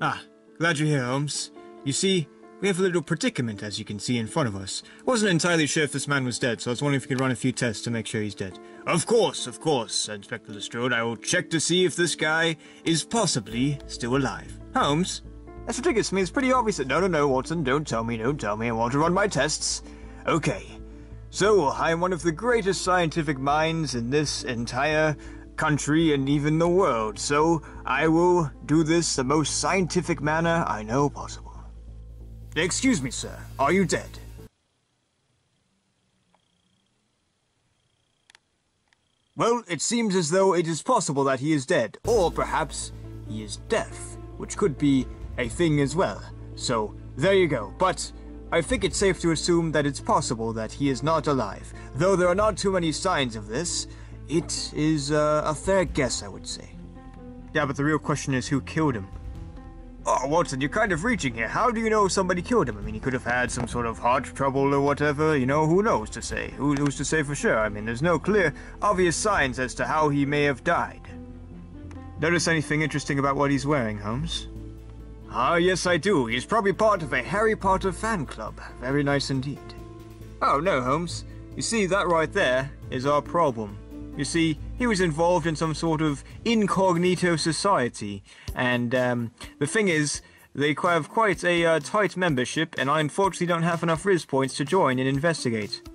Ah, glad you're here, Holmes. You see, we have a little predicament, as you can see in front of us. Wasn't entirely sure if this man was dead, so I was wondering if we could run a few tests to make sure he's dead. Of course, Inspector Lestrade. I will check to see if this guy is possibly still alive. Holmes? That's ridiculous. I mean, it's pretty obvious that... No, Watson, don't tell me. I want to run my tests. Okay. So, I am one of the greatest scientific minds in this entire country and even the world, so I will do this the most scientific manner I know possible. Excuse me, sir. Are you dead? Well, it seems as though it is possible that he is dead, or perhaps he is deaf, which could be a thing as well. So, there you go. But I think it's safe to assume that it's possible that he is not alive. Though there are not too many signs of this, it is a fair guess, I would say. Yeah, but the real question is who killed him. Oh, Watson, you're kind of reaching here. How do you know somebody killed him? I mean, he could have had some sort of heart trouble or whatever, you know, who knows to say? Who's to say for sure? I mean, there's no clear, obvious signs as to how he may have died. Notice anything interesting about what he's wearing, Holmes? Ah, yes, I do. He's probably part of a Harry Potter fan club. Very nice indeed. Oh, no, Holmes. You see, that right there is our problem. You see, he was involved in some sort of Incognito society, and the thing is, they have quite a tight membership, and I unfortunately don't have enough RIS points to join and investigate.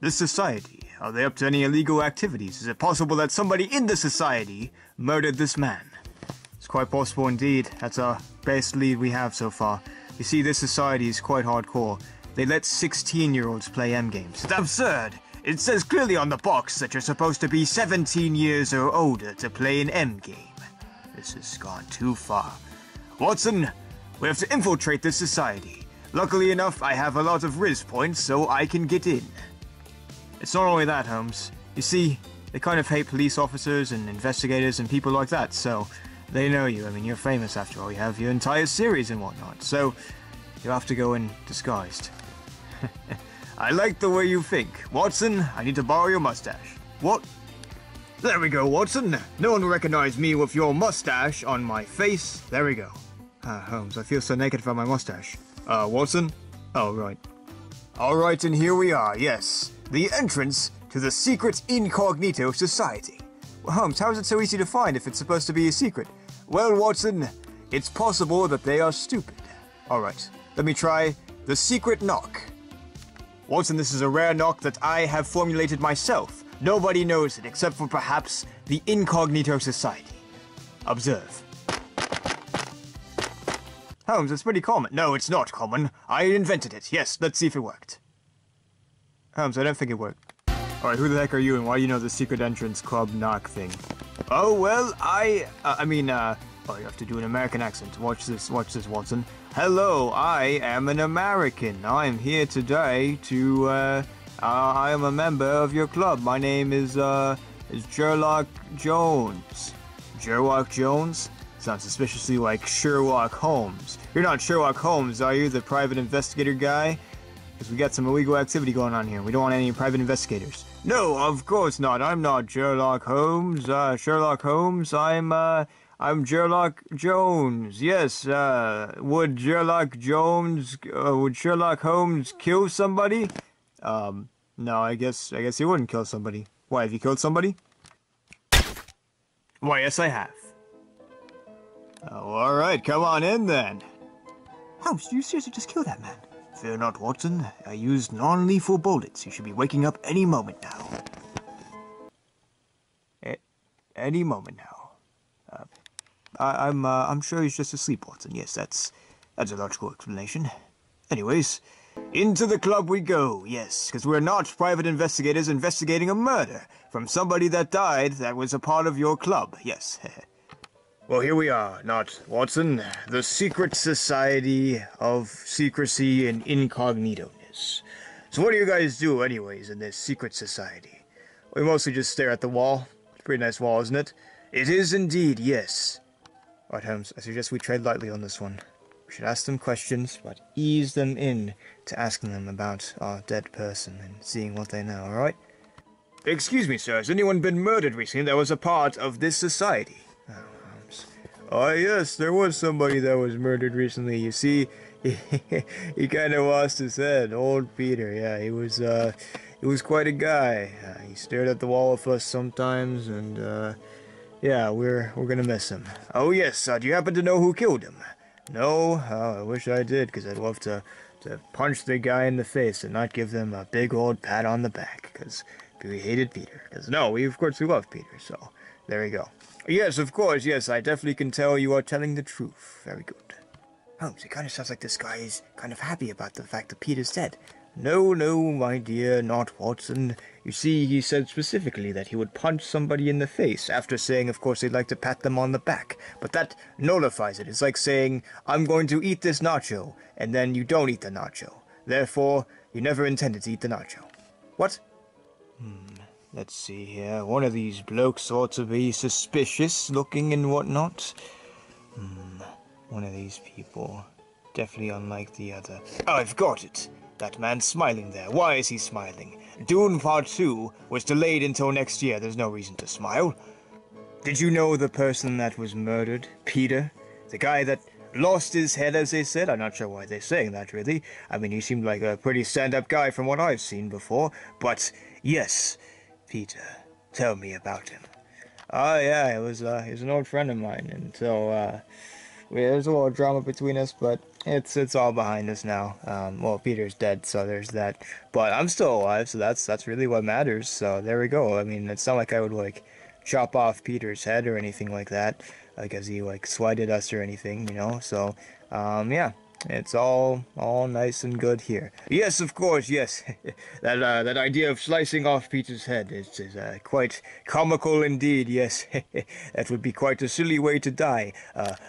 This society, are they up to any illegal activities? Is it possible that somebody in the society murdered this man? It's quite possible indeed. That's our best lead we have so far. You see, this society is quite hardcore. They let 16-year-olds play M-games. It's absurd! It says clearly on the box that you're supposed to be 17 years or older to play an M-game. This has gone too far. Watson, we have to infiltrate this society. Luckily enough, I have a lot of RIS points, so I can get in. It's not only that, Holmes. You see, they kind of hate police officers and investigators and people like that, so they know you. I mean, you're famous after all. You have your entire series and whatnot, so you have to go in disguised. I like the way you think. Watson, I need to borrow your mustache. What? There we go, Watson. No one will recognize me with your mustache on my face. There we go. Holmes, I feel so naked from my mustache. Watson? Oh, right. Alright, and here we are, yes. The entrance to the secret Incognito society. Well, Holmes, how is it so easy to find if it's supposed to be a secret? Well, Watson, it's possible that they are stupid. Alright, let me try the secret knock. Watson, this is a rare knock that I have formulated myself. Nobody knows it except for perhaps the Incognito Society. Observe. Holmes, it's pretty common. No, it's not common. I invented it. Yes, let's see if it worked. Holmes, I don't think it worked. Alright, who the heck are you and why do you know the secret entrance club knock thing? Oh, well, oh, you have to do an American accent. Watch this, Watson. Hello, I am an American. I'm here today to, I am a member of your club. My name is Sherlock Jones. Sherlock Jones? Sounds suspiciously like Sherlock Holmes. You're not Sherlock Holmes, are you? The private investigator guy? Because we got some illegal activity going on here. We don't want any private investigators. No, of course not. I'm not Sherlock Holmes. Sherlock Holmes, I'm Sherlock Jones. Yes, would Sherlock Holmes kill somebody? No, I guess he wouldn't kill somebody. Why, have you killed somebody? Why, yes, I have. Oh, alright, come on in then. Holmes, do you seriously just kill that man? Fear not, Watson. I used non-lethal bullets. You should be waking up any moment now. Any moment now. I'm sure he's just asleep, Watson. Yes, that's a logical explanation. Anyways, into the club we go, yes, because we're not private investigators investigating a murder from somebody that died that was a part of your club, yes. Well, here we are, not Watson, the secret society of secrecy and incognito-ness. So what do you guys do, anyways, in this secret society? We mostly just stare at the wall. It's a pretty nice wall, isn't it? It is indeed, yes. Right, Holmes, I suggest we tread lightly on this one. We should ask them questions, but ease them in to asking them about our dead person and seeing what they know, alright? Excuse me, sir, has anyone been murdered recently that was a part of this society? Oh, Holmes. Yes, there was somebody that was murdered recently. You see, he kind of lost his head. Old Peter, yeah, he was quite a guy. He stared at the wall with us sometimes, and, yeah, we're gonna miss him. Oh, yes, do you happen to know who killed him? No? Oh, I wish I did, because I'd love to punch the guy in the face and not give them a big old pat on the back, because we hated Peter. Because, no, of course we love Peter, so there we go. Yes, of course, yes, I definitely can tell you are telling the truth. Very good. Holmes, it kind of sounds like this guy is kind of happy about the fact that Peter's dead. No, my dear, not Watson. You see, he said specifically that he would punch somebody in the face, after saying, of course, he'd like to pat them on the back. But that nullifies it. It's like saying, I'm going to eat this nacho, and then you don't eat the nacho. Therefore, you never intended to eat the nacho. What? Let's see here. One of these blokes ought to be suspicious looking and whatnot. One of these people. Definitely unlike the other. Oh, I've got it. That man's smiling there. Why is he smiling? Dune Part 2 was delayed until next year. There's no reason to smile. Did you know the person that was murdered? Peter? The guy that lost his head, as they said? I'm not sure why they're saying that, really. I mean, he seemed like a pretty stand-up guy from what I've seen before. But, yes, Peter. Tell me about him. Oh, yeah, he was an old friend of mine. And so, there's a little drama between us, but it's all behind us now. Well, Peter's dead, so there's that. But I'm still alive, so that's really what matters. So there we go. I mean, it's not like I would, like, chop off Peter's head or anything like that, like, as he, like, slighted us or anything, you know? So, yeah. It's all nice and good here. Yes, of course, yes. that idea of slicing off Peter's head is quite comical indeed, yes. That would be quite a silly way to die.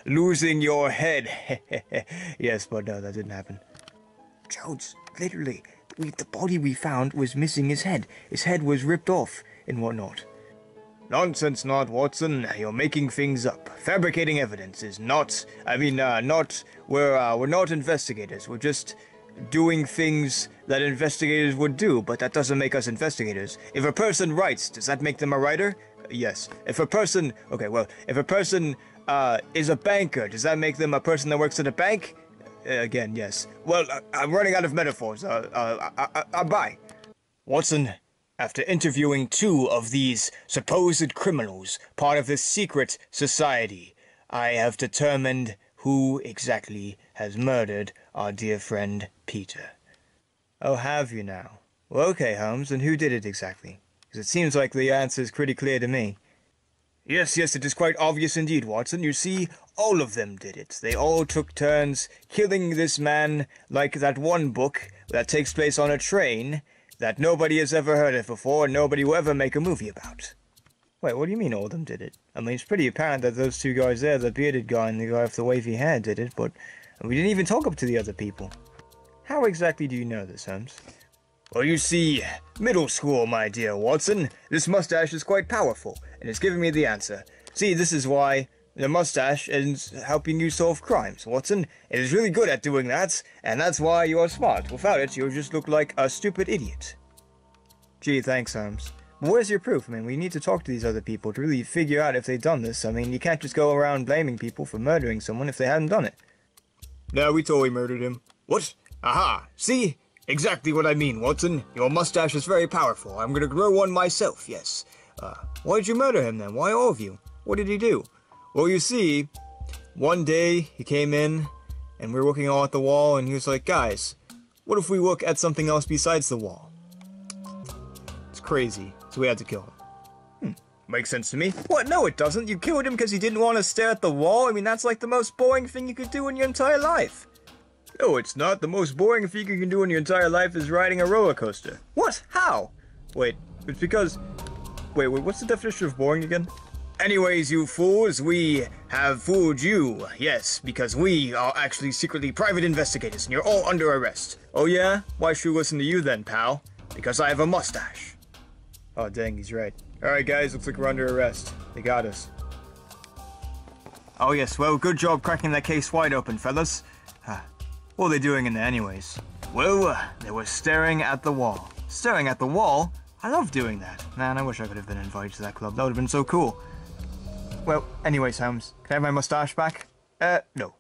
Losing your head. Yes, but no, that didn't happen. Jones, literally, the body we found was missing his head. His head was ripped off and whatnot. Nonsense, not Watson. You're making things up. Fabricating evidence is not... We're not investigators. We're just doing things that investigators would do, but that doesn't make us investigators. If a person writes, does that make them a writer? Yes. If a person... Okay, well, if a person is a banker, does that make them a person that works at a bank? Again, yes. Well, I'm running out of metaphors. Bye. Watson... After interviewing 2 of these supposed criminals, part of this secret society, I have determined who exactly has murdered our dear friend Peter. Oh, have you now? Well, okay, Holmes, and who did it exactly? Because it seems like the answer is pretty clear to me. Yes, it is quite obvious indeed, Watson. You see, all of them did it. They all took turns killing this man, like that one book that takes place on a train that nobody has ever heard of before and nobody will ever make a movie about. Wait, what do you mean all of them did it? I mean, it's pretty apparent that those 2 guys there, the bearded guy and the guy with the wavy hair, did it, but we didn't even talk up to the other people. How exactly do you know this, Holmes? Well, you see, middle school, my dear Watson. This mustache is quite powerful, and it's giving me the answer. See, this is why the mustache is helping you solve crimes, Watson. It is really good at doing that, and that's why you are smart. Without it, you'll just look like a stupid idiot. Gee, thanks, Holmes. But where's your proof? I mean, we need to talk to these other people to really figure out if they've done this. I mean, you can't just go around blaming people for murdering someone if they hadn't done it. No, we totally murdered him. What? Aha! See? Exactly what I mean, Watson. Your mustache is very powerful. I'm gonna grow one myself, yes. Why did you murder him then? Why all of you? What did he do? Well, you see, one day he came in, and we were looking all at the wall, and he was like, guys, what if we look at something else besides the wall? It's crazy, so we had to kill him. Makes sense to me. What? No, it doesn't. You killed him because he didn't want to stare at the wall? I mean, that's like the most boring thing you could do in your entire life. No, it's not. The most boring thing you can do in your entire life is riding a roller coaster. What? How? Wait, it's because... Wait, what's the definition of boring again? Anyways, you fools, we have fooled you. Yes, because we are actually secretly private investigators, and you're all under arrest. Oh yeah? Why should we listen to you then, pal? Because I have a mustache. Oh dang, he's right. Alright guys, looks like we're under arrest. They got us. Oh yes, well, good job cracking that case wide open, fellas. What are they doing in there anyways? Well, they were staring at the wall. Staring at the wall? I love doing that. Man, I wish I could have been invited to that club. That would have been so cool. Well, anyways, Holmes, can I have my mustache back? No.